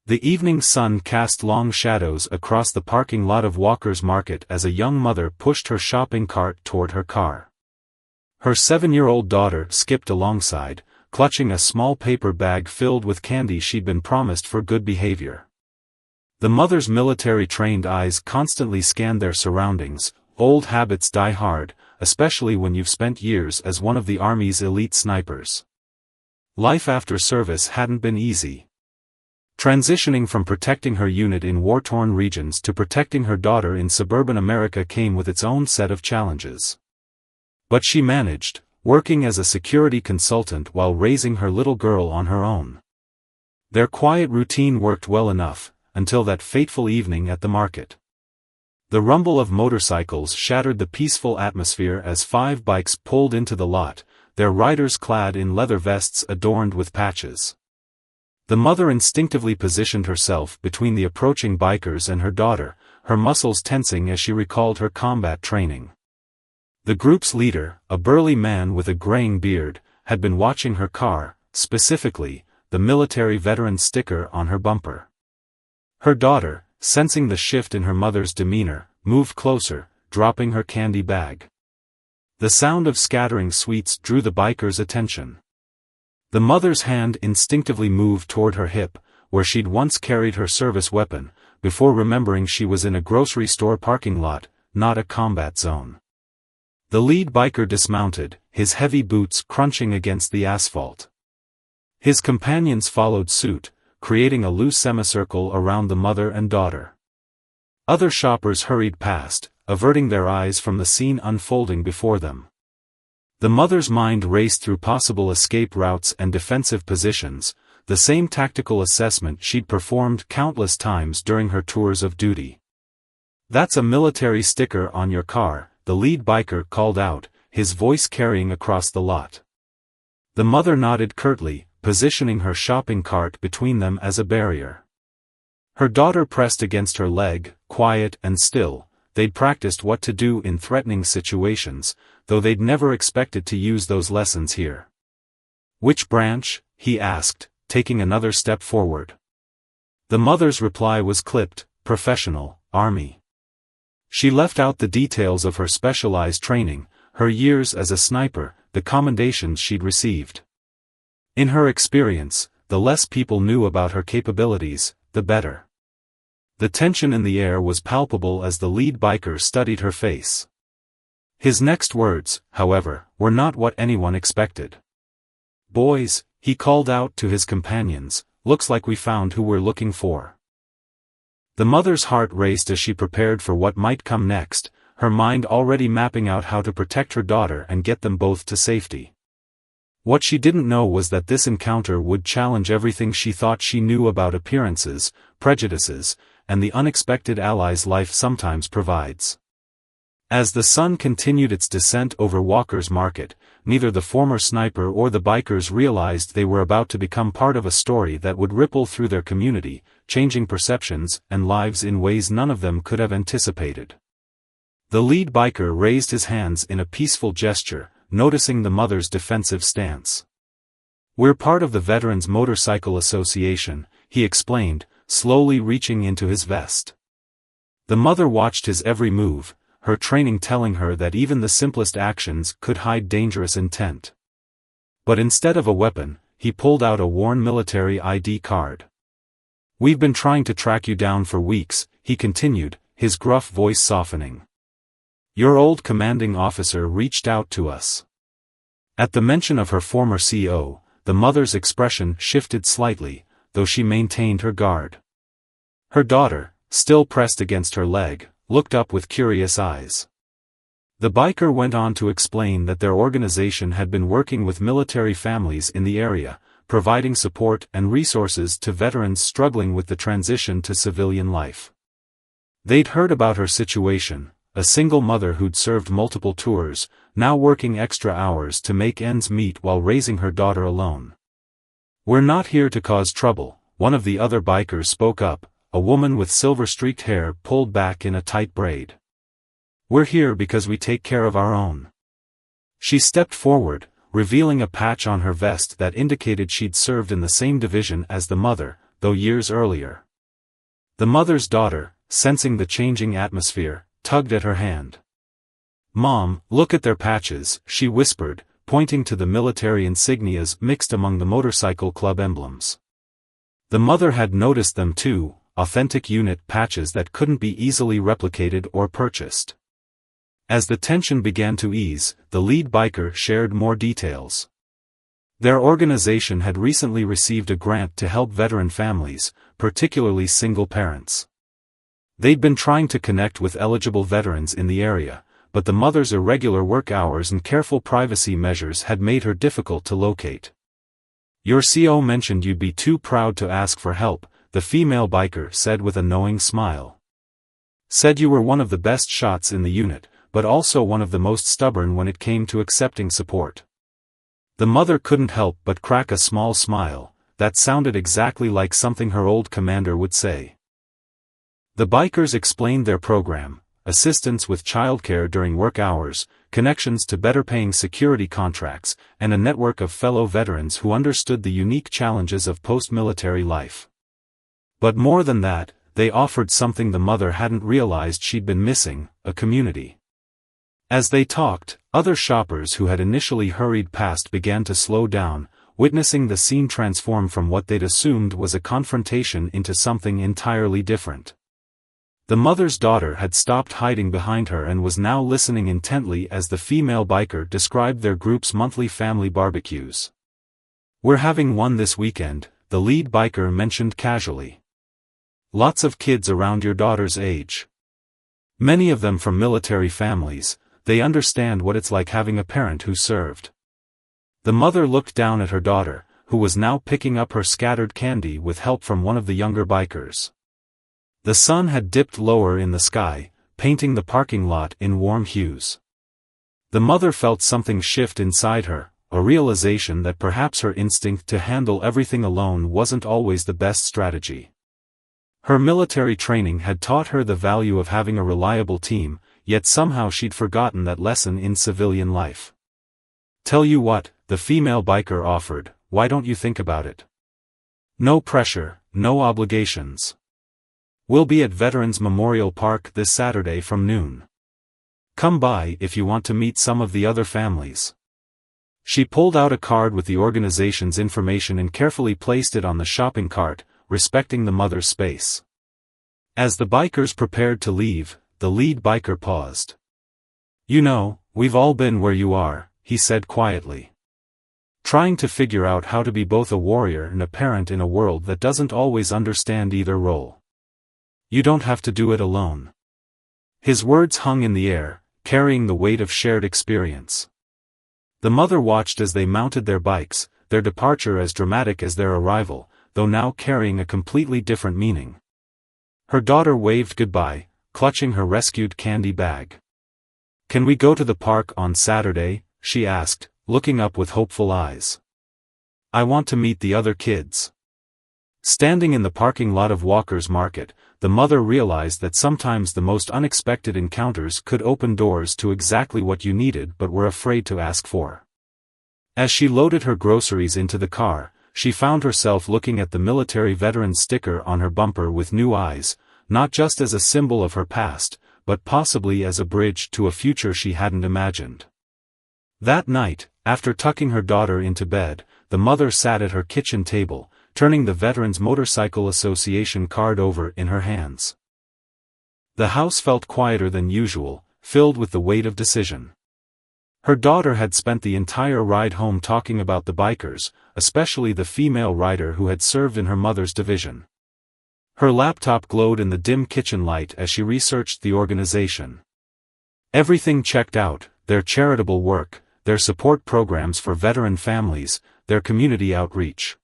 The evening sun cast long shadows across the parking lot of Walker's Market as a young mother pushed her shopping cart toward her car. Her 7-year-old daughter skipped alongside, clutching a small paper bag filled with candy she'd been promised for good behavior. The mother's military-trained eyes constantly scanned their surroundings. Old habits die hard, especially when you've spent years as one of the Army's elite snipers. Life after service hadn't been easy. Transitioning from protecting her unit in war-torn regions to protecting her daughter in suburban America came with its own set of challenges. But she managed, working as a security consultant while raising her little girl on her own. Their quiet routine worked well enough, until that fateful evening at the market. The rumble of motorcycles shattered the peaceful atmosphere as 5 bikes pulled into the lot, their riders clad in leather vests adorned with patches. The mother instinctively positioned herself between the approaching bikers and her daughter, her muscles tensing as she recalled her combat training. The group's leader, a burly man with a graying beard, had been watching her car, specifically, the military veteran sticker on her bumper. Her daughter, sensing the shift in her mother's demeanor, moved closer, dropping her candy bag. The sound of scattering sweets drew the biker's attention. The mother's hand instinctively moved toward her hip, where she'd once carried her service weapon, before remembering she was in a grocery store parking lot, not a combat zone. The lead biker dismounted, his heavy boots crunching against the asphalt. His companions followed suit, creating a loose semicircle around the mother and daughter. Other shoppers hurried past, averting their eyes from the scene unfolding before them. The mother's mind raced through possible escape routes and defensive positions, the same tactical assessment she'd performed countless times during her tours of duty. "That's a military sticker on your car," the lead biker called out, his voice carrying across the lot. The mother nodded curtly, positioning her shopping cart between them as a barrier. Her daughter pressed against her leg, quiet and still. They'd practiced what to do in threatening situations, though they'd never expected to use those lessons here. "Which branch?" he asked, taking another step forward. The mother's reply was clipped, "Professional, Army." She left out the details of her specialized training, her years as a sniper, the commendations she'd received. In her experience, the less people knew about her capabilities, the better. The tension in the air was palpable as the lead biker studied her face. His next words, however, were not what anyone expected. "Boys," he called out to his companions, "looks like we found who we're looking for." The mother's heart raced as she prepared for what might come next, her mind already mapping out how to protect her daughter and get them both to safety. What she didn't know was that this encounter would challenge everything she thought she knew about appearances, prejudices, and the unexpected allies life sometimes provides. As the sun continued its descent over Walker's Market, neither the former sniper or the bikers realized they were about to become part of a story that would ripple through their community, changing perceptions and lives in ways none of them could have anticipated. The lead biker raised his hands in a peaceful gesture, noticing the mother's defensive stance. "We're part of the Veterans Motorcycle Association," he explained, slowly reaching into his vest. The mother watched his every move, her training telling her that even the simplest actions could hide dangerous intent. But instead of a weapon, he pulled out a worn military ID card. "We've been trying to track you down for weeks," he continued, his gruff voice softening. "Your old commanding officer reached out to us." At the mention of her former CO, the mother's expression shifted slightly, though she maintained her guard. Her daughter, still pressed against her leg, looked up with curious eyes. The biker went on to explain that their organization had been working with military families in the area, providing support and resources to veterans struggling with the transition to civilian life. They'd heard about her situation, a single mother who'd served multiple tours, now working extra hours to make ends meet while raising her daughter alone. "We're not here to cause trouble," one of the other bikers spoke up, a woman with silver-streaked hair pulled back in a tight braid. "We're here because we take care of our own." She stepped forward, revealing a patch on her vest that indicated she'd served in the same division as the mother, though years earlier. The mother's daughter, sensing the changing atmosphere, tugged at her hand. "Mom, look at their patches," she whispered, pointing to the military insignias mixed among the motorcycle club emblems. The mother had noticed them too, authentic unit patches that couldn't be easily replicated or purchased. As the tension began to ease, the lead biker shared more details. Their organization had recently received a grant to help veteran families, particularly single parents. They'd been trying to connect with eligible veterans in the area, but the mother's irregular work hours and careful privacy measures had made her difficult to locate. "Your CO mentioned you'd be too proud to ask for help," the female biker said with a knowing smile. "Said you were one of the best shots in the unit, but also one of the most stubborn when it came to accepting support." The mother couldn't help but crack a small smile. That sounded exactly like something her old commander would say. The bikers explained their program: assistance with childcare during work hours, connections to better-paying security contracts, and a network of fellow veterans who understood the unique challenges of post-military life. But more than that, they offered something the mother hadn't realized she'd been missing: a community. As they talked, other shoppers who had initially hurried past began to slow down, witnessing the scene transform from what they'd assumed was a confrontation into something entirely different. The mother's daughter had stopped hiding behind her and was now listening intently as the female biker described their group's monthly family barbecues. "We're having one this weekend," the lead biker mentioned casually. "Lots of kids around your daughter's age. Many of them from military families. They understand what it's like having a parent who served." The mother looked down at her daughter, who was now picking up her scattered candy with help from one of the younger bikers. The sun had dipped lower in the sky, painting the parking lot in warm hues. The mother felt something shift inside her, a realization that perhaps her instinct to handle everything alone wasn't always the best strategy. Her military training had taught her the value of having a reliable team, yet somehow she'd forgotten that lesson in civilian life. "Tell you what," the female biker offered, "why don't you think about it? No pressure, no obligations. We'll be at Veterans Memorial Park this Saturday from noon. Come by if you want to meet some of the other families." She pulled out a card with the organization's information and carefully placed it on the shopping cart, respecting the mother's space. As the bikers prepared to leave, the lead biker paused. "You know, we've all been where you are," he said quietly. "Trying to figure out how to be both a warrior and a parent in a world that doesn't always understand either role. You don't have to do it alone." His words hung in the air, carrying the weight of shared experience. The mother watched as they mounted their bikes, their departure as dramatic as their arrival, though now carrying a completely different meaning. Her daughter waved goodbye, clutching her rescued candy bag. "Can we go to the park on Saturday?" she asked, looking up with hopeful eyes. "I want to meet the other kids." Standing in the parking lot of Walker's Market, the mother realized that sometimes the most unexpected encounters could open doors to exactly what you needed but were afraid to ask for. As she loaded her groceries into the car, she found herself looking at the military veteran sticker on her bumper with new eyes, not just as a symbol of her past, but possibly as a bridge to a future she hadn't imagined. That night, after tucking her daughter into bed, the mother sat at her kitchen table, turning the Veterans Motorcycle Association card over in her hands. The house felt quieter than usual, filled with the weight of decision. Her daughter had spent the entire ride home talking about the bikers, especially the female rider who had served in her mother's division. Her laptop glowed in the dim kitchen light as she researched the organization. Everything checked out: their charitable work, their support programs for veteran families, their community outreach.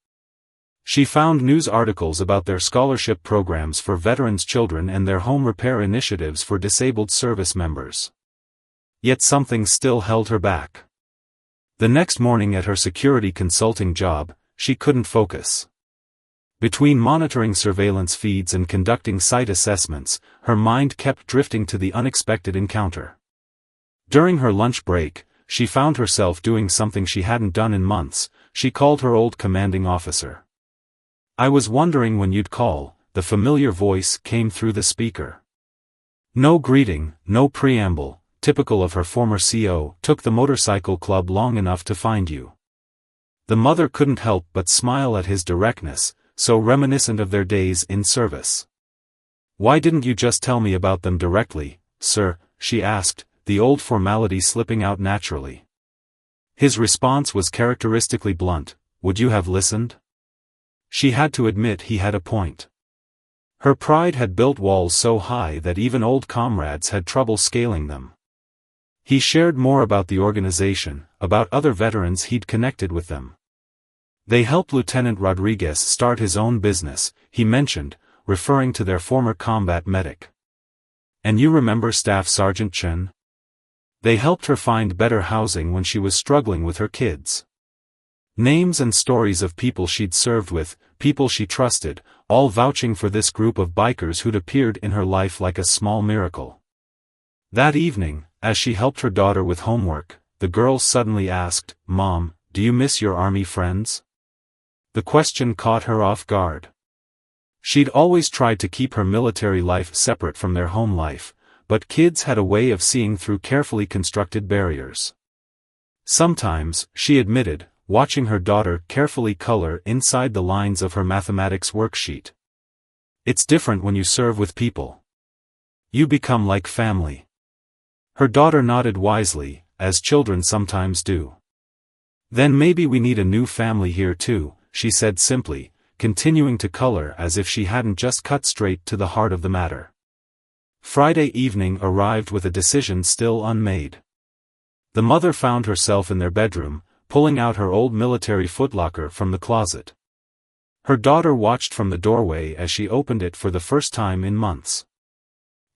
She found news articles about their scholarship programs for veterans' children and their home repair initiatives for disabled service members. Yet something still held her back. The next morning at her security consulting job, she couldn't focus. Between monitoring surveillance feeds and conducting site assessments, her mind kept drifting to the unexpected encounter. During her lunch break, she found herself doing something she hadn't done in months. She called her old commanding officer. I was wondering when you'd call," the familiar voice came through the speaker. No greeting, no preamble, typical of her former CO, "Took the motorcycle club long enough to find you." The mother couldn't help but smile at his directness, so reminiscent of their days in service. "Why didn't you just tell me about them directly, sir?" she asked, the old formality slipping out naturally. His response was characteristically blunt, "Would you have listened?" She had to admit he had a point. Her pride had built walls so high that even old comrades had trouble scaling them. He shared more about the organization, about other veterans he'd connected with them. They helped Lieutenant Rodriguez start his own business, he mentioned, referring to their former combat medic. "And you remember Staff Sergeant Chen? They helped her find better housing when she was struggling with her kids." Names and stories of people she'd served with, people she trusted, all vouching for this group of bikers who'd appeared in her life like a small miracle. That evening, as she helped her daughter with homework, the girl suddenly asked, "Mom, do you miss your army friends?" The question caught her off guard. She'd always tried to keep her military life separate from their home life, but kids had a way of seeing through carefully constructed barriers. Sometimes, she admitted, watching her daughter carefully color inside the lines of her mathematics worksheet. "It's different when you serve with people. You become like family." Her daughter nodded wisely, as children sometimes do. "Then maybe we need a new family here too," she said simply, continuing to color as if she hadn't just cut straight to the heart of the matter. Friday evening arrived with a decision still unmade. The mother found herself in their bedroom, pulling out her old military footlocker from the closet. Her daughter watched from the doorway as she opened it for the first time in months.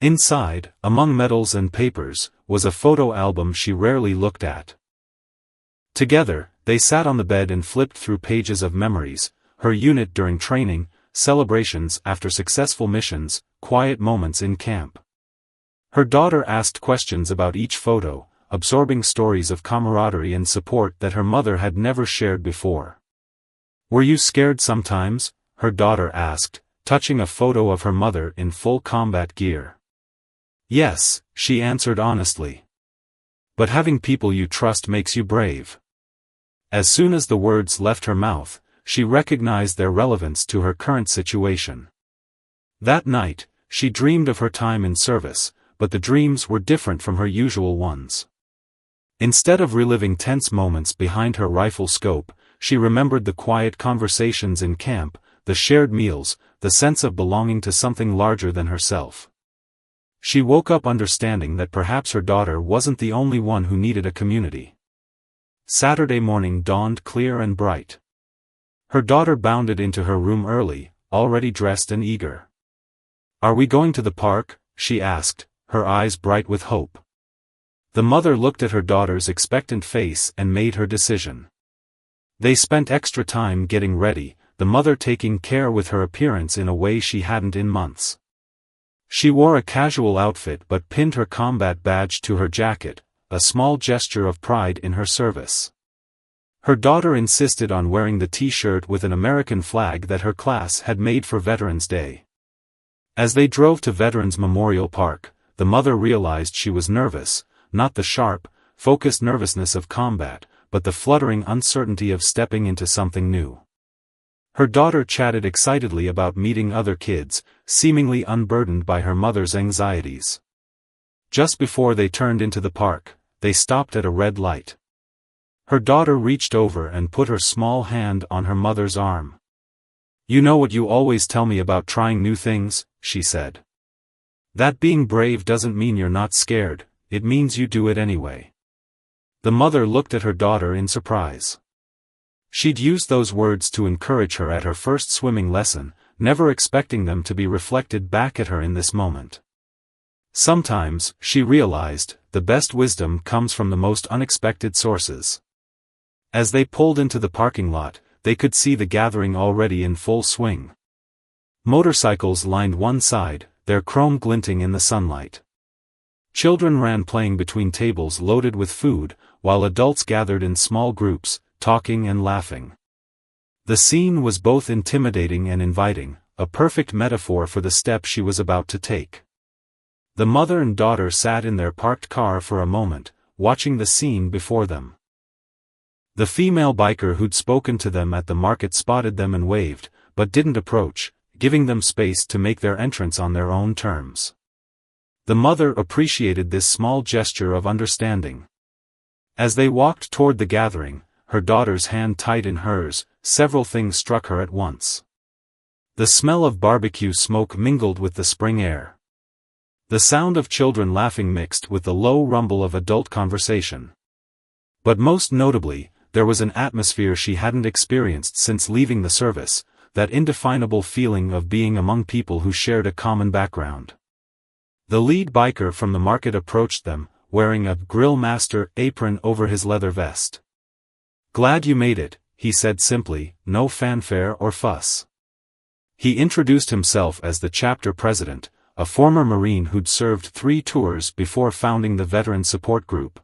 Inside, among medals and papers, was a photo album she rarely looked at. Together, they sat on the bed and flipped through pages of memories, her unit during training, celebrations after successful missions, quiet moments in camp. Her daughter asked questions about each photo, absorbing stories of camaraderie and support that her mother had never shared before. "Were you scared sometimes?" her daughter asked, touching a photo of her mother in full combat gear. "Yes," she answered honestly. "But having people you trust makes you brave." As soon as the words left her mouth, she recognized their relevance to her current situation. That night, she dreamed of her time in service, but the dreams were different from her usual ones. Instead of reliving tense moments behind her rifle scope, she remembered the quiet conversations in camp, the shared meals, the sense of belonging to something larger than herself. She woke up understanding that perhaps her daughter wasn't the only one who needed a community. Saturday morning dawned clear and bright. Her daughter bounded into her room early, already dressed and eager. "Are we going to the park?" she asked, her eyes bright with hope. The mother looked at her daughter's expectant face and made her decision. They spent extra time getting ready, the mother taking care with her appearance in a way she hadn't in months. She wore a casual outfit but pinned her combat badge to her jacket, a small gesture of pride in her service. Her daughter insisted on wearing the T-shirt with an American flag that her class had made for Veterans Day. As they drove to Veterans Memorial Park, the mother realized she was nervous, not the sharp, focused nervousness of combat, but the fluttering uncertainty of stepping into something new. Her daughter chatted excitedly about meeting other kids, seemingly unburdened by her mother's anxieties. Just before they turned into the park, they stopped at a red light. Her daughter reached over and put her small hand on her mother's arm. "You know what you always tell me about trying new things," she said. "That being brave doesn't mean you're not scared, it means you do it anyway." The mother looked at her daughter in surprise. She'd used those words to encourage her at her first swimming lesson, never expecting them to be reflected back at her in this moment. Sometimes, she realized, the best wisdom comes from the most unexpected sources. As they pulled into the parking lot, they could see the gathering already in full swing. Motorcycles lined one side, their chrome glinting in the sunlight. Children ran playing between tables loaded with food, while adults gathered in small groups, talking and laughing. The scene was both intimidating and inviting, a perfect metaphor for the step she was about to take. The mother and daughter sat in their parked car for a moment, watching the scene before them. The female biker who'd spoken to them at the market spotted them and waved, but didn't approach, giving them space to make their entrance on their own terms. The mother appreciated this small gesture of understanding. As they walked toward the gathering, her daughter's hand tight in hers, several things struck her at once. The smell of barbecue smoke mingled with the spring air. The sound of children laughing mixed with the low rumble of adult conversation. But most notably, there was an atmosphere she hadn't experienced since leaving the service, that indefinable feeling of being among people who shared a common background. The lead biker from the market approached them, wearing a grill master apron over his leather vest. "Glad you made it," he said simply, no fanfare or fuss. He introduced himself as the chapter president, a former Marine who'd served 3 tours before founding the veteran support group.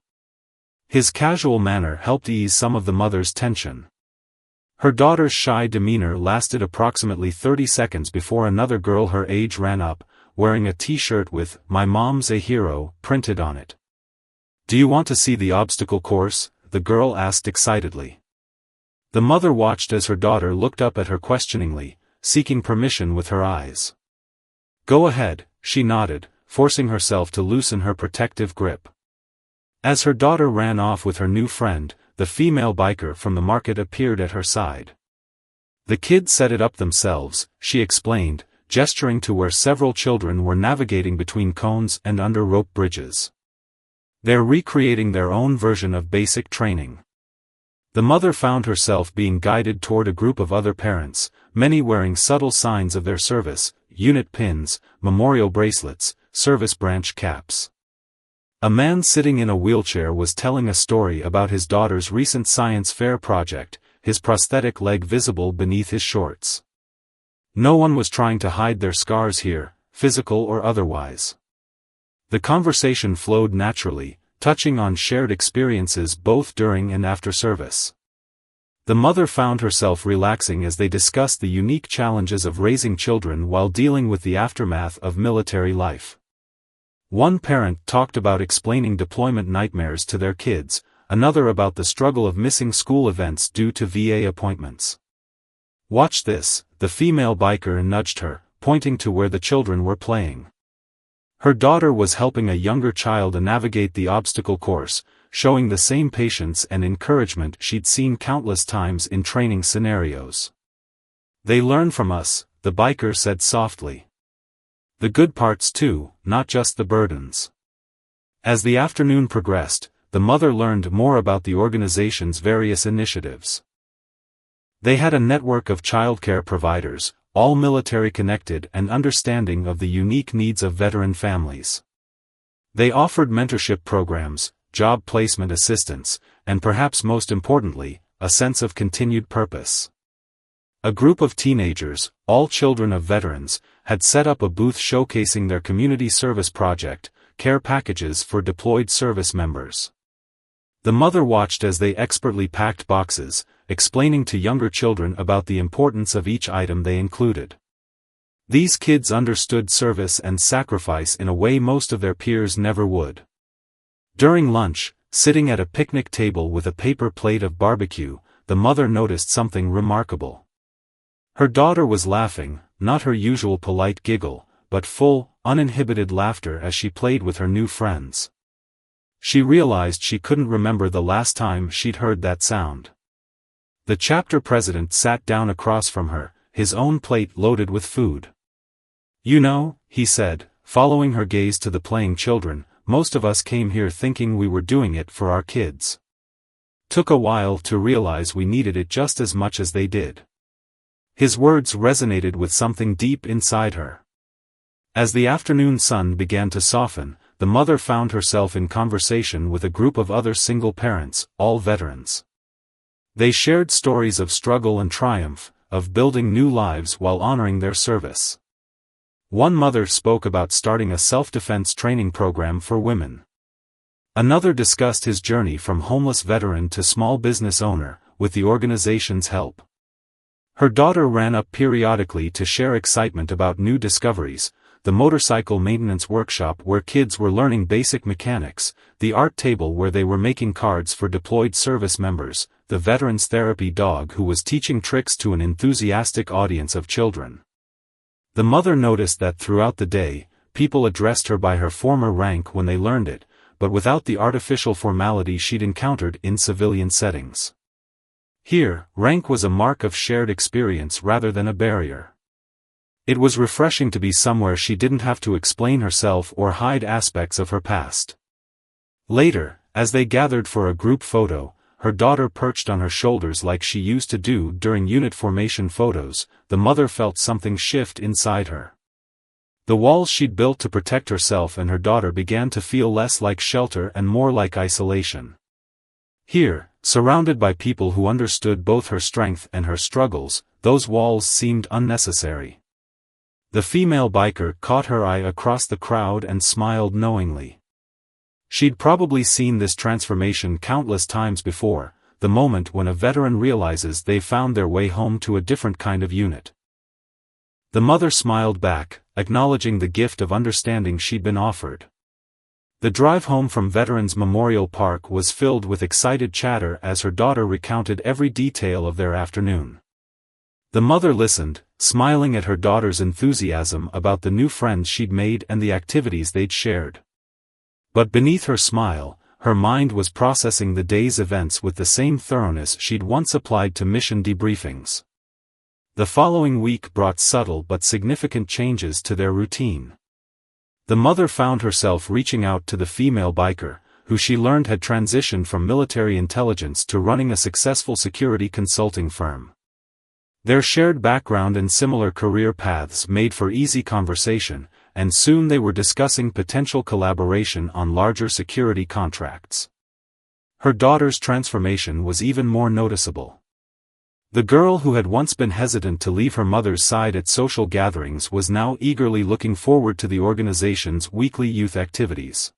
His casual manner helped ease some of the mother's tension. Her daughter's shy demeanor lasted approximately 30 seconds before another girl her age ran up, wearing a t-shirt with "My mom's a hero" printed on it. "Do you want to see the obstacle course?" the girl asked excitedly. The mother watched as her daughter looked up at her questioningly, seeking permission with her eyes. "Go ahead," she nodded, forcing herself to loosen her protective grip. As her daughter ran off with her new friend, the female biker from the market appeared at her side. "The kids set it up themselves," she explained, gesturing to where several children were navigating between cones and under rope bridges. "They're recreating their own version of basic training." The mother found herself being guided toward a group of other parents, many wearing subtle signs of their service, unit pins, memorial bracelets, service branch caps. A man sitting in a wheelchair was telling a story about his daughter's recent science fair project, his prosthetic leg visible beneath his shorts. No one was trying to hide their scars here, physical or otherwise. The conversation flowed naturally, touching on shared experiences both during and after service. The mother found herself relaxing as they discussed the unique challenges of raising children while dealing with the aftermath of military life. One parent talked about explaining deployment nightmares to their kids, another about the struggle of missing school events due to VA appointments. "Watch this," the female biker nudged her, pointing to where the children were playing. Her daughter was helping a younger child navigate the obstacle course, showing the same patience and encouragement she'd seen countless times in training scenarios. "They learn from us," the biker said softly. "The good parts too, not just the burdens." As the afternoon progressed, the mother learned more about the organization's various initiatives. They had a network of childcare providers, all military connected and understanding of the unique needs of veteran families. They offered mentorship programs, job placement assistance, and perhaps most importantly, a sense of continued purpose. A group of teenagers, all children of veterans, had set up a booth showcasing their community service project, care packages for deployed service members. The mother watched as they expertly packed boxes, explaining to younger children about the importance of each item they included. These kids understood service and sacrifice in a way most of their peers never would. During lunch, sitting at a picnic table with a paper plate of barbecue, the mother noticed something remarkable. Her daughter was laughing, not her usual polite giggle, but full, uninhibited laughter as she played with her new friends. She realized she couldn't remember the last time she'd heard that sound. The chapter president sat down across from her, his own plate loaded with food. "You know," he said, following her gaze to the playing children, "most of us came here thinking we were doing it for our kids. Took a while to realize we needed it just as much as they did." His words resonated with something deep inside her. As the afternoon sun began to soften, the mother found herself in conversation with a group of other single parents, all veterans. They shared stories of struggle and triumph, of building new lives while honoring their service. One mother spoke about starting a self-defense training program for women. Another discussed his journey from homeless veteran to small business owner, with the organization's help. Her daughter ran up periodically to share excitement about new discoveries: the motorcycle maintenance workshop where kids were learning basic mechanics, the art table where they were making cards for deployed service members, the veterans therapy dog who was teaching tricks to an enthusiastic audience of children. The mother noticed that throughout the day, people addressed her by her former rank when they learned it, but without the artificial formality she'd encountered in civilian settings. Here, rank was a mark of shared experience rather than a barrier. It was refreshing to be somewhere she didn't have to explain herself or hide aspects of her past. Later, as they gathered for a group photo, her daughter perched on her shoulders like she used to do during unit formation photos. The mother felt something shift inside her. The walls she'd built to protect herself and her daughter began to feel less like shelter and more like isolation. Here, surrounded by people who understood both her strength and her struggles, those walls seemed unnecessary. The female biker caught her eye across the crowd and smiled knowingly. She'd probably seen this transformation countless times before, the moment when a veteran realizes they've found their way home to a different kind of unit. The mother smiled back, acknowledging the gift of understanding she'd been offered. The drive home from Veterans Memorial Park was filled with excited chatter as her daughter recounted every detail of their afternoon. The mother listened, smiling at her daughter's enthusiasm about the new friends she'd made and the activities they'd shared. But beneath her smile, her mind was processing the day's events with the same thoroughness she'd once applied to mission debriefings. The following week brought subtle but significant changes to their routine. The mother found herself reaching out to the female biker, who she learned had transitioned from military intelligence to running a successful security consulting firm. Their shared background and similar career paths made for easy conversation, and soon they were discussing potential collaboration on larger security contracts. Her daughter's transformation was even more noticeable. The girl who had once been hesitant to leave her mother's side at social gatherings was now eagerly looking forward to the organization's weekly youth activities.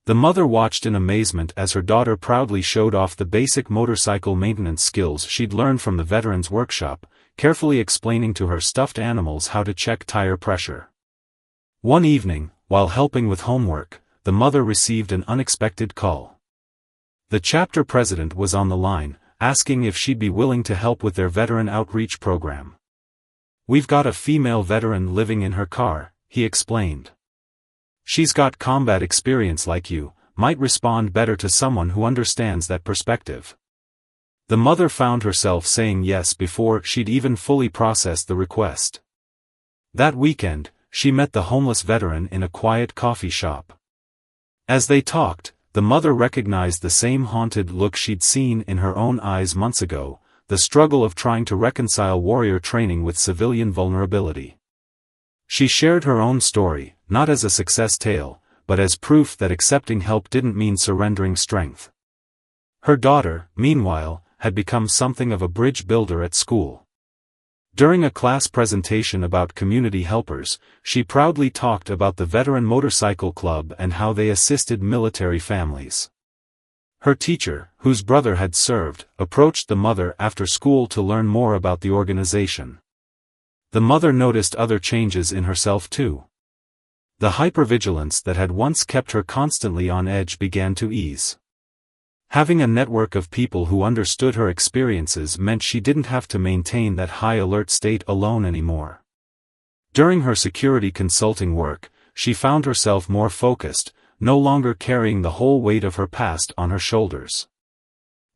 The mother watched in amazement as her daughter proudly showed off the basic motorcycle maintenance skills she'd learned from the veterans workshop, carefully explaining to her stuffed animals how to check tire pressure. One evening, while helping with homework, the mother received an unexpected call. The chapter president was on the line, asking if she'd be willing to help with their veteran outreach program. "We've got a female veteran living in her car," he explained. "She's got combat experience like you, might respond better to someone who understands that perspective." The mother found herself saying yes before she'd even fully processed the request. That weekend, she met the homeless veteran in a quiet coffee shop. As they talked, the mother recognized the same haunted look she'd seen in her own eyes months ago, the struggle of trying to reconcile warrior training with civilian vulnerability. She shared her own story, not as a success tale, but as proof that accepting help didn't mean surrendering strength. Her daughter, meanwhile, had become something of a bridge builder at school. During a class presentation about community helpers, she proudly talked about the Veteran Motorcycle Club and how they assisted military families. Her teacher, whose brother had served, approached the mother after school to learn more about the organization. The mother noticed other changes in herself too. The hypervigilance that had once kept her constantly on edge began to ease. Having a network of people who understood her experiences meant she didn't have to maintain that high alert state alone anymore. During her security consulting work, she found herself more focused, no longer carrying the whole weight of her past on her shoulders.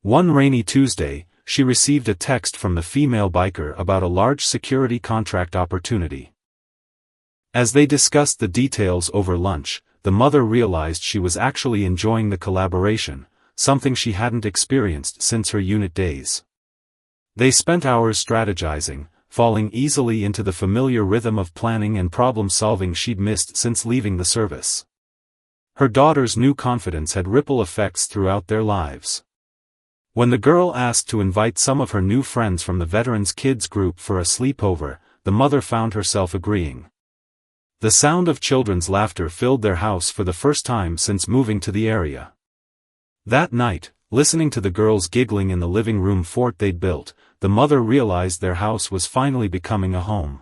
One rainy Tuesday, she received a text from the female biker about a large security contract opportunity. As they discussed the details over lunch, the mother realized she was actually enjoying the collaboration, something she hadn't experienced since her unit days. They spent hours strategizing, falling easily into the familiar rhythm of planning and problem-solving she'd missed since leaving the service. Her daughter's new confidence had ripple effects throughout their lives. When the girl asked to invite some of her new friends from the Veterans Kids group for a sleepover, the mother found herself agreeing. The sound of children's laughter filled their house for the first time since moving to the area. That night, listening to the girls giggling in the living room fort they'd built, the mother realized their house was finally becoming a home.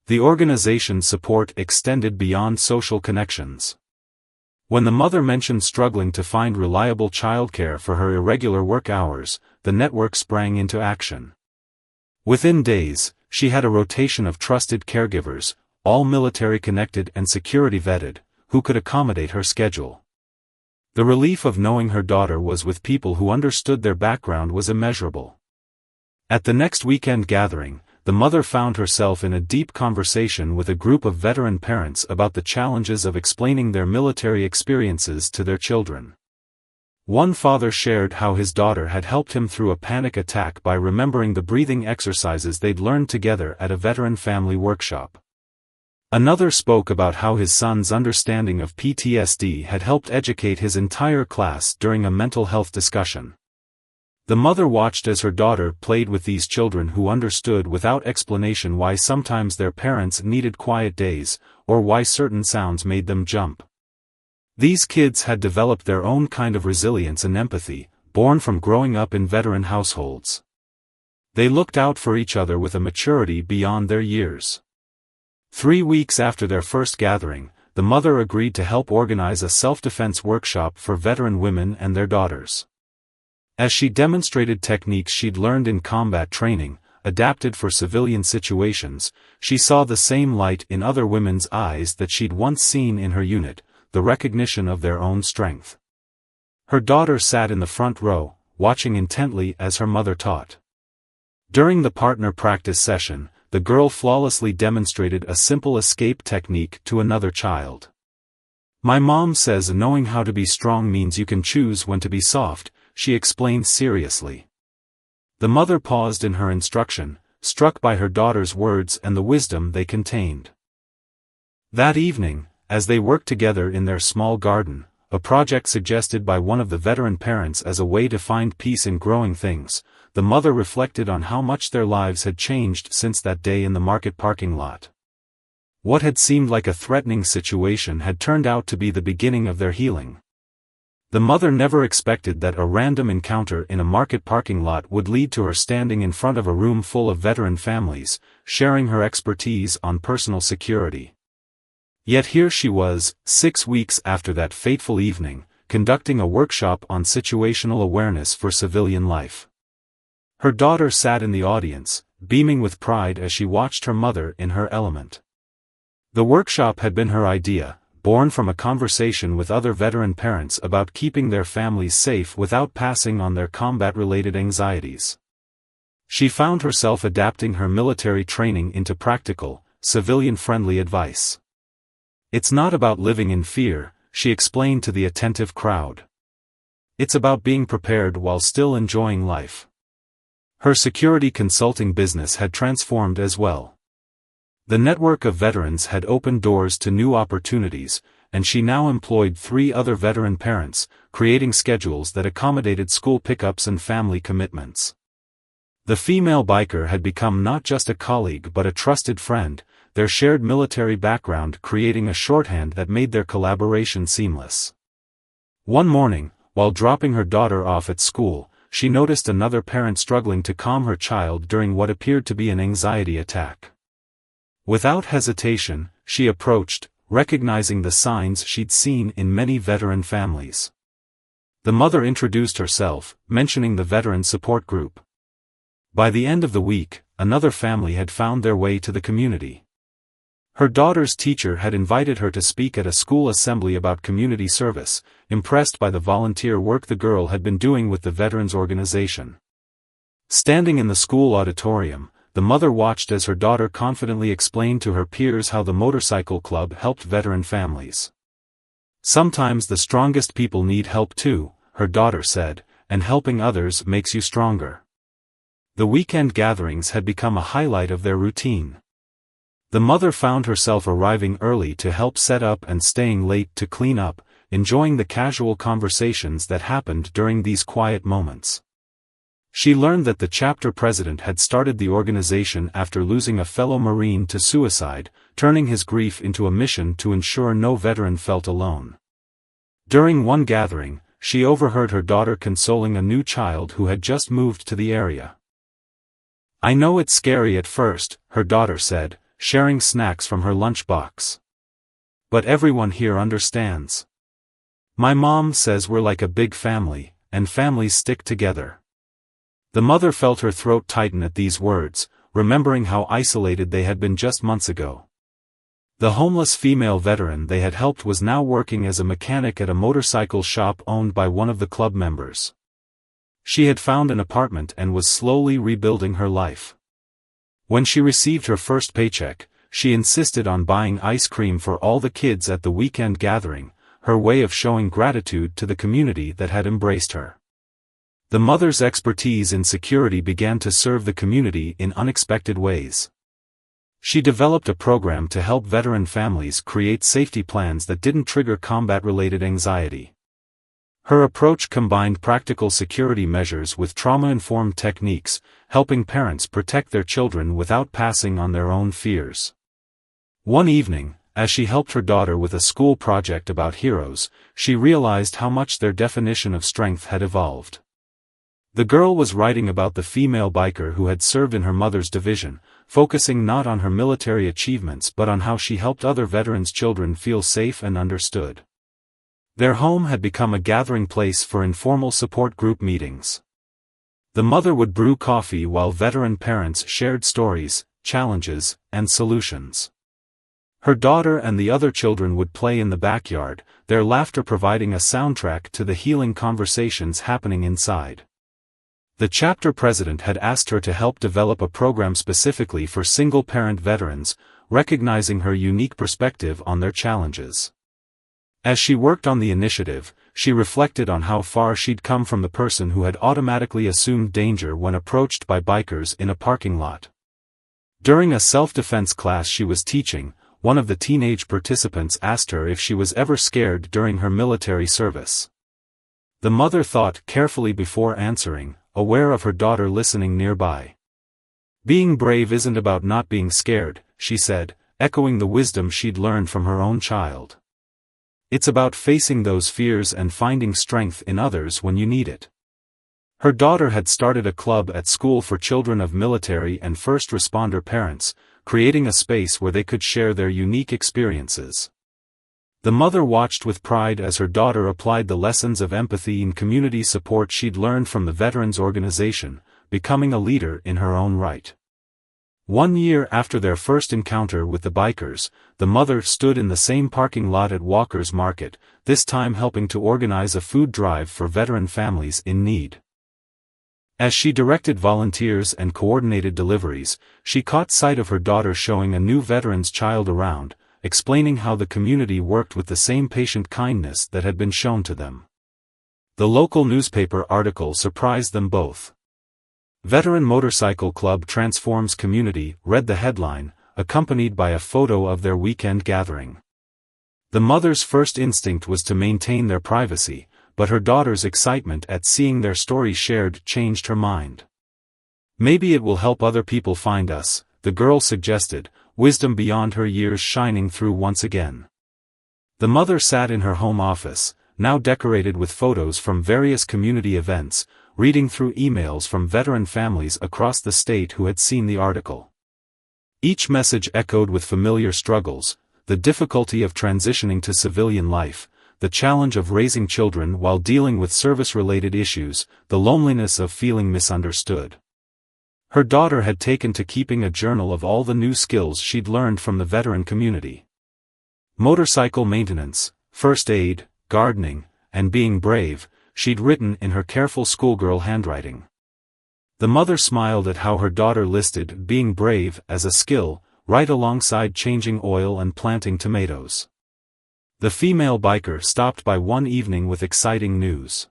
The organization's support extended beyond social connections. When the mother mentioned struggling to find reliable childcare for her irregular work hours, the network sprang into action. Within days, she had a rotation of trusted caregivers, all military-connected and security-vetted, who could accommodate her schedule. The relief of knowing her daughter was with people who understood their background was immeasurable. At the next weekend gathering, the mother found herself in a deep conversation with a group of veteran parents about the challenges of explaining their military experiences to their children. One father shared how his daughter had helped him through a panic attack by remembering the breathing exercises they'd learned together at a veteran family workshop. Another spoke about how his son's understanding of PTSD had helped educate his entire class during a mental health discussion. The mother watched as her daughter played with these children who understood without explanation why sometimes their parents needed quiet days, or why certain sounds made them jump. These kids had developed their own kind of resilience and empathy, born from growing up in veteran households. They looked out for each other with a maturity beyond their years. 3 weeks after their first gathering, the mother agreed to help organize a self-defense workshop for veteran women and their daughters. As she demonstrated techniques she'd learned in combat training, adapted for civilian situations, she saw the same light in other women's eyes that she'd once seen in her unit, the recognition of their own strength. Her daughter sat in the front row, watching intently as her mother taught. During the partner practice session, the girl flawlessly demonstrated a simple escape technique to another child. "My mom says knowing how to be strong means you can choose when to be soft," she explained seriously. The mother paused in her instruction, struck by her daughter's words and the wisdom they contained. That evening, as they worked together in their small garden, a project suggested by one of the veteran parents as a way to find peace in growing things, the mother reflected on how much their lives had changed since that day in the market parking lot. What had seemed like a threatening situation had turned out to be the beginning of their healing. The mother never expected that a random encounter in a market parking lot would lead to her standing in front of a room full of veteran families, sharing her expertise on personal security. Yet here she was, 6 weeks after that fateful evening, conducting a workshop on situational awareness for civilian life. Her daughter sat in the audience, beaming with pride as she watched her mother in her element. The workshop had been her idea, born from a conversation with other veteran parents about keeping their families safe without passing on their combat-related anxieties. She found herself adapting her military training into practical, civilian-friendly advice. "It's not about living in fear," she explained to the attentive crowd. "It's about being prepared while still enjoying life." Her security consulting business had transformed as well. The network of veterans had opened doors to new opportunities, and she now employed 3 other veteran parents, creating schedules that accommodated school pickups and family commitments. The female biker had become not just a colleague but a trusted friend, their shared military background creating a shorthand that made their collaboration seamless. One morning, while dropping her daughter off at school, she noticed another parent struggling to calm her child during what appeared to be an anxiety attack. Without hesitation, she approached, recognizing the signs she'd seen in many veteran families. The mother introduced herself, mentioning the veteran support group. By the end of the week, another family had found their way to the community. Her daughter's teacher had invited her to speak at a school assembly about community service, impressed by the volunteer work the girl had been doing with the veterans organization. Standing in the school auditorium, the mother watched as her daughter confidently explained to her peers how the motorcycle club helped veteran families. "Sometimes the strongest people need help too," her daughter said, "and helping others makes you stronger." The weekend gatherings had become a highlight of their routine. The mother found herself arriving early to help set up and staying late to clean up, enjoying the casual conversations that happened during these quiet moments. She learned that the chapter president had started the organization after losing a fellow Marine to suicide, turning his grief into a mission to ensure no veteran felt alone. During one gathering, she overheard her daughter consoling a new child who had just moved to the area. "I know it's scary at first," her daughter said, sharing snacks from her lunchbox. "But everyone here understands. My mom says we're like a big family, and families stick together." The mother felt her throat tighten at these words, remembering how isolated they had been just months ago. The homeless female veteran they had helped was now working as a mechanic at a motorcycle shop owned by one of the club members. She had found an apartment and was slowly rebuilding her life. When she received her first paycheck, she insisted on buying ice cream for all the kids at the weekend gathering, her way of showing gratitude to the community that had embraced her. The mother's expertise in security began to serve the community in unexpected ways. She developed a program to help veteran families create safety plans that didn't trigger combat-related anxiety. Her approach combined practical security measures with trauma-informed techniques, helping parents protect their children without passing on their own fears. One evening, as she helped her daughter with a school project about heroes, she realized how much their definition of strength had evolved. The girl was writing about the female biker who had served in her mother's division, focusing not on her military achievements but on how she helped other veterans' children feel safe and understood. Their home had become a gathering place for informal support group meetings. The mother would brew coffee while veteran parents shared stories, challenges, and solutions. Her daughter and the other children would play in the backyard, their laughter providing a soundtrack to the healing conversations happening inside. The chapter president had asked her to help develop a program specifically for single-parent veterans, recognizing her unique perspective on their challenges. As she worked on the initiative, she reflected on how far she'd come from the person who had automatically assumed danger when approached by bikers in a parking lot. During a self-defense class she was teaching, one of the teenage participants asked her if she was ever scared during her military service. The mother thought carefully before answering, aware of her daughter listening nearby. "Being brave isn't about not being scared," she said, echoing the wisdom she'd learned from her own child. "It's about facing those fears and finding strength in others when you need it." Her daughter had started a club at school for children of military and first responder parents, creating a space where they could share their unique experiences. The mother watched with pride as her daughter applied the lessons of empathy and community support she'd learned from the veterans organization, becoming a leader in her own right. 1 year after their first encounter with the bikers, the mother stood in the same parking lot at Walker's Market, this time helping to organize a food drive for veteran families in need. As she directed volunteers and coordinated deliveries, she caught sight of her daughter showing a new veteran's child around, explaining how the community worked with the same patient kindness that had been shown to them. The local newspaper article surprised them both. "Veteran Motorcycle Club Transforms Community," read the headline, accompanied by a photo of their weekend gathering. The mother's first instinct was to maintain their privacy, but her daughter's excitement at seeing their story shared changed her mind. "Maybe it will help other people find us," the girl suggested, wisdom beyond her years shining through once again. The mother sat in her home office, now decorated with photos from various community events, reading through emails from veteran families across the state who had seen the article. Each message echoed with familiar struggles: the difficulty of transitioning to civilian life, the challenge of raising children while dealing with service-related issues, the loneliness of feeling misunderstood. Her daughter had taken to keeping a journal of all the new skills she'd learned from the veteran community. Motorcycle maintenance, first aid, gardening, and being brave, she'd written in her careful schoolgirl handwriting. The mother smiled at how her daughter listed being brave as a skill, right alongside changing oil and planting tomatoes. The female biker stopped by one evening with exciting news.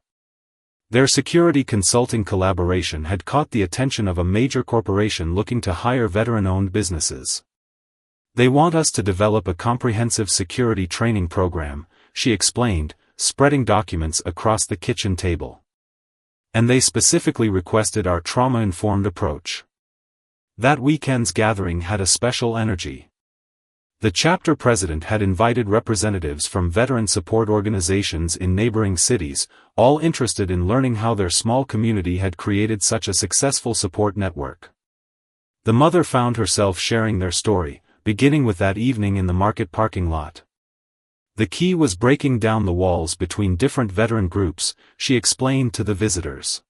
Their security consulting collaboration had caught the attention of a major corporation looking to hire veteran-owned businesses. "They want us to develop a comprehensive security training program," she explained, spreading documents across the kitchen table. "And they specifically requested our trauma-informed approach." That weekend's gathering had a special energy. The chapter president had invited representatives from veteran support organizations in neighboring cities, all interested in learning how their small community had created such a successful support network. The mother found herself sharing their story, beginning with that evening in the market parking lot. The key was breaking down the walls between different veteran groups, she explained to the visitors.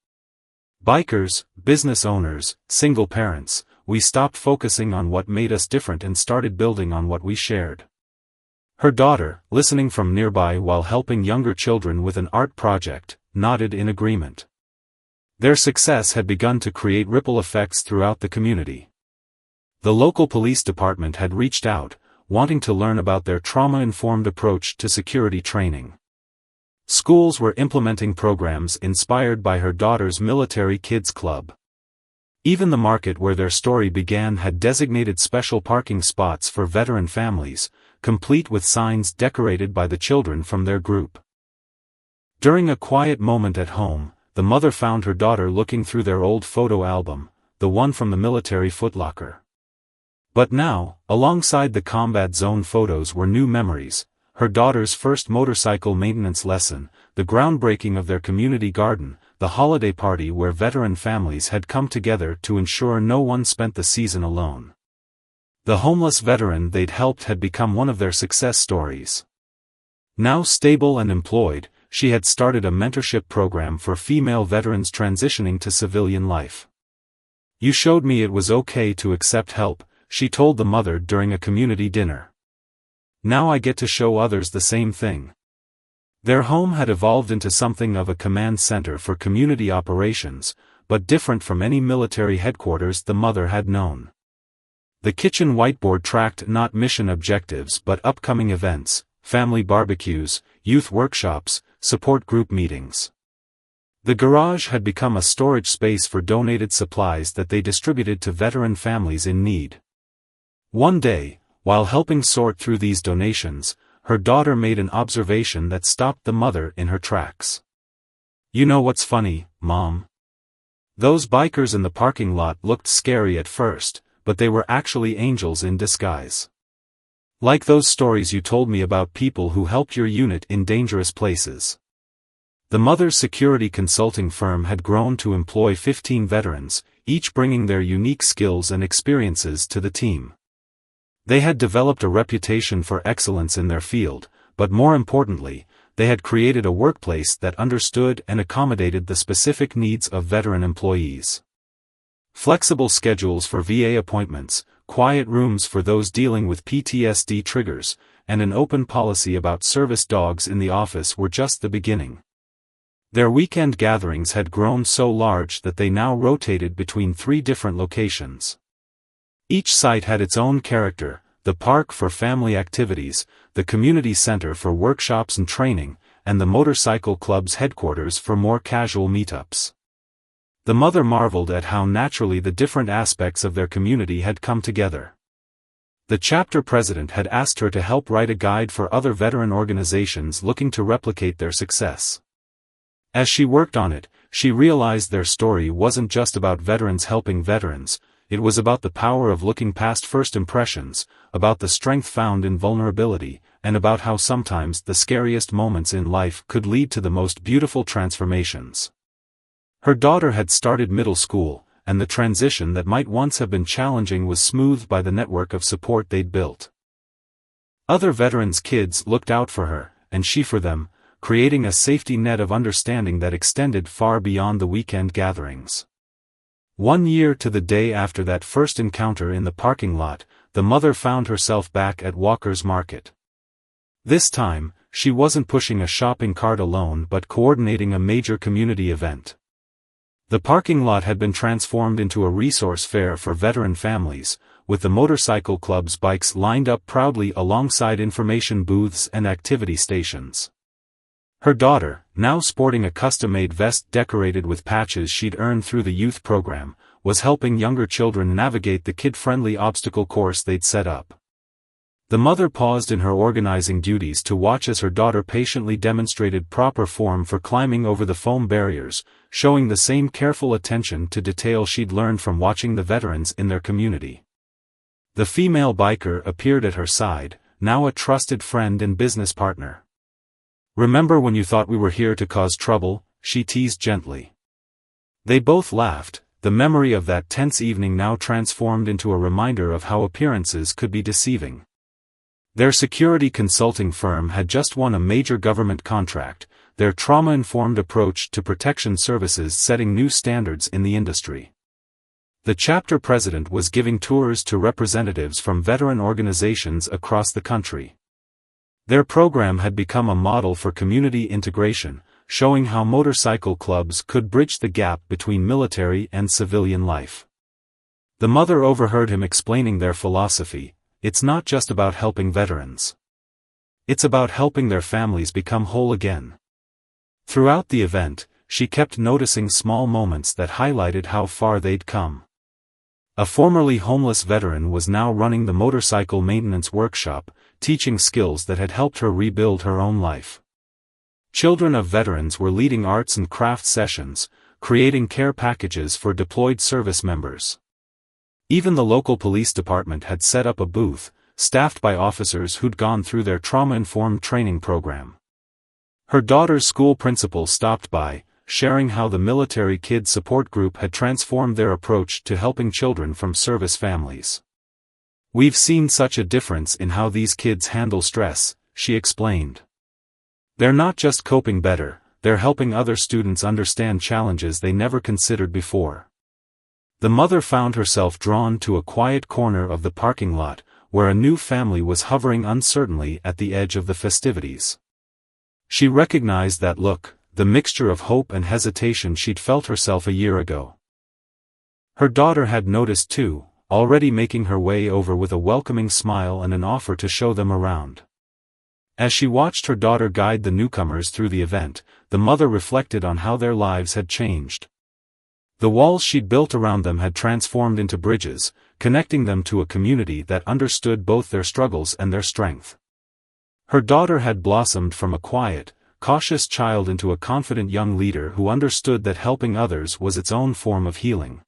Bikers, business owners, single parents, we stopped focusing on what made us different and started building on what we shared. Her daughter, listening from nearby while helping younger children with an art project, nodded in agreement. Their success had begun to create ripple effects throughout the community. The local police department had reached out, wanting to learn about their trauma-informed approach to security training. Schools were implementing programs inspired by her daughter's military kids club. Even the market where their story began had designated special parking spots for veteran families, complete with signs decorated by the children from their group. During a quiet moment at home, the mother found her daughter looking through their old photo album, the one from the military footlocker. But now, alongside the combat zone photos were new memories: her daughter's first motorcycle maintenance lesson, the groundbreaking of their community garden, the holiday party where veteran families had come together to ensure no one spent the season alone. The homeless veteran they'd helped had become one of their success stories. Now stable and employed, she had started a mentorship program for female veterans transitioning to civilian life. "You showed me it was okay to accept help," she told the mother during a community dinner. "Now I get to show others the same thing." Their home had evolved into something of a command center for community operations, but different from any military headquarters the mother had known. The kitchen whiteboard tracked not mission objectives but upcoming events, family barbecues, youth workshops, support group meetings. The garage had become a storage space for donated supplies that they distributed to veteran families in need. One day, while helping sort through these donations, her daughter made an observation that stopped the mother in her tracks. "You know what's funny, Mom? Those bikers in the parking lot looked scary at first, but they were actually angels in disguise. Like those stories you told me about people who helped your unit in dangerous places." The mother's security consulting firm had grown to employ 15 veterans, each bringing their unique skills and experiences to the team. They had developed a reputation for excellence in their field, but more importantly, they had created a workplace that understood and accommodated the specific needs of veteran employees. Flexible schedules for VA appointments, quiet rooms for those dealing with PTSD triggers, and an open policy about service dogs in the office were just the beginning. Their weekend gatherings had grown so large that they now rotated between 3 different locations. Each site had its own character: the park for family activities, the community center for workshops and training, and the motorcycle club's headquarters for more casual meetups. The mother marveled at how naturally the different aspects of their community had come together. The chapter president had asked her to help write a guide for other veteran organizations looking to replicate their success. As she worked on it, she realized their story wasn't just about veterans helping veterans. It was about the power of looking past first impressions, about the strength found in vulnerability, and about how sometimes the scariest moments in life could lead to the most beautiful transformations. Her daughter had started middle school, and the transition that might once have been challenging was smoothed by the network of support they'd built. Other veterans' kids looked out for her, and she for them, creating a safety net of understanding that extended far beyond the weekend gatherings. 1 year to the day after that first encounter in the parking lot, the mother found herself back at Walker's Market. This time, she wasn't pushing a shopping cart alone but coordinating a major community event. The parking lot had been transformed into a resource fair for veteran families, with the motorcycle club's bikes lined up proudly alongside information booths and activity stations. Her daughter, now sporting a custom-made vest decorated with patches she'd earned through the youth program, was helping younger children navigate the kid-friendly obstacle course they'd set up. The mother paused in her organizing duties to watch as her daughter patiently demonstrated proper form for climbing over the foam barriers, showing the same careful attention to detail she'd learned from watching the veterans in their community. The female biker appeared at her side, now a trusted friend and business partner. "Remember when you thought we were here to cause trouble?" she teased gently. They both laughed, the memory of that tense evening now transformed into a reminder of how appearances could be deceiving. Their security consulting firm had just won a major government contract, their trauma-informed approach to protection services setting new standards in the industry. The chapter president was giving tours to representatives from veteran organizations across the country. Their program had become a model for community integration, showing how motorcycle clubs could bridge the gap between military and civilian life. The mother overheard him explaining their philosophy: it's not just about helping veterans. It's about helping their families become whole again. Throughout the event, she kept noticing small moments that highlighted how far they'd come. A formerly homeless veteran was now running the motorcycle maintenance workshop, teaching skills that had helped her rebuild her own life. Children of veterans were leading arts and crafts sessions, creating care packages for deployed service members. Even the local police department had set up a booth, staffed by officers who'd gone through their trauma-informed training program. Her daughter's school principal stopped by, sharing how the military kids support group had transformed their approach to helping children from service families. "We've seen such a difference in how these kids handle stress," she explained. "They're not just coping better, they're helping other students understand challenges they never considered before." The mother found herself drawn to a quiet corner of the parking lot, where a new family was hovering uncertainly at the edge of the festivities. She recognized that look, the mixture of hope and hesitation she'd felt herself a year ago. Her daughter had noticed too, already making her way over with a welcoming smile and an offer to show them around. As she watched her daughter guide the newcomers through the event, the mother reflected on how their lives had changed. The walls she'd built around them had transformed into bridges, connecting them to a community that understood both their struggles and their strength. Her daughter had blossomed from a quiet, cautious child into a confident young leader who understood that helping others was its own form of healing.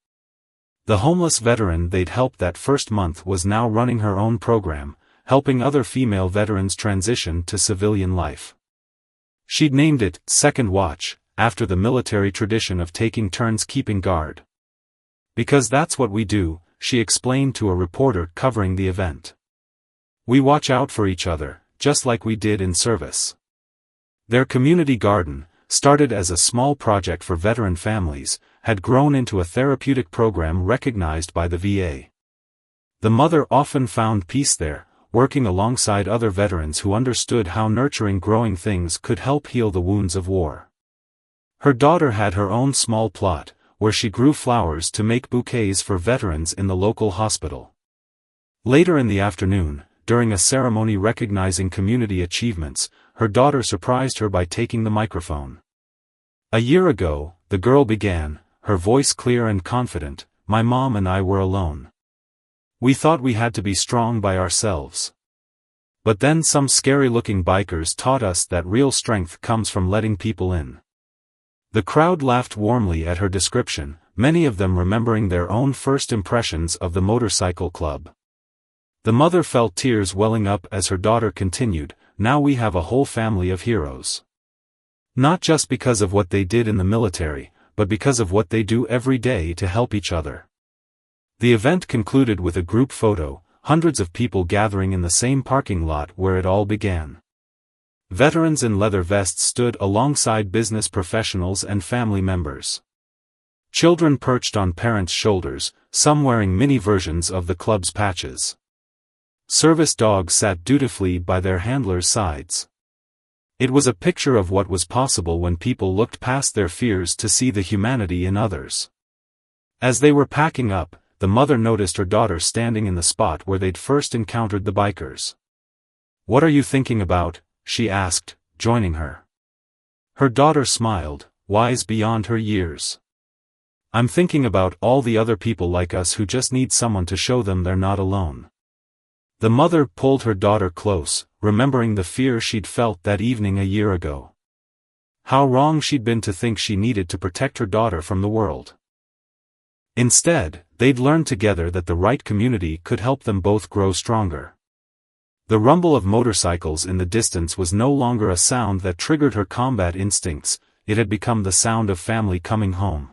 The homeless veteran they'd helped that first month was now running her own program, helping other female veterans transition to civilian life. She'd named it Second Watch, after the military tradition of taking turns keeping guard. "Because that's what we do," she explained to a reporter covering the event. "We watch out for each other, just like we did in service." Their community garden, started as a small project for veteran families, had grown into a therapeutic program recognized by the VA. The mother often found peace there, working alongside other veterans who understood how nurturing growing things could help heal the wounds of war. Her daughter had her own small plot, where she grew flowers to make bouquets for veterans in the local hospital. Later in the afternoon, during a ceremony recognizing community achievements, her daughter surprised her by taking the microphone. "A year ago," the girl began, her voice clear and confident, "my mom and I were alone. We thought we had to be strong by ourselves. But then some scary-looking bikers taught us that real strength comes from letting people in." The crowd laughed warmly at her description, many of them remembering their own first impressions of the motorcycle club. The mother felt tears welling up as her daughter continued, "Now we have a whole family of heroes. Not just because of what they did in the military, but because of what they do every day to help each other." The event concluded with a group photo, hundreds of people gathering in the same parking lot where it all began. Veterans in leather vests stood alongside business professionals and family members. Children perched on parents' shoulders, some wearing mini versions of the club's patches. Service dogs sat dutifully by their handlers' sides. It was a picture of what was possible when people looked past their fears to see the humanity in others. As they were packing up, the mother noticed her daughter standing in the spot where they'd first encountered the bikers. "What are you thinking about?" she asked, joining her. Her daughter smiled, wise beyond her years. "I'm thinking about all the other people like us who just need someone to show them they're not alone." The mother pulled her daughter close, remembering the fear she'd felt that evening a year ago. How wrong she'd been to think she needed to protect her daughter from the world. Instead, they'd learned together that the right community could help them both grow stronger. The rumble of motorcycles in the distance was no longer a sound that triggered her combat instincts, it had become the sound of family coming home.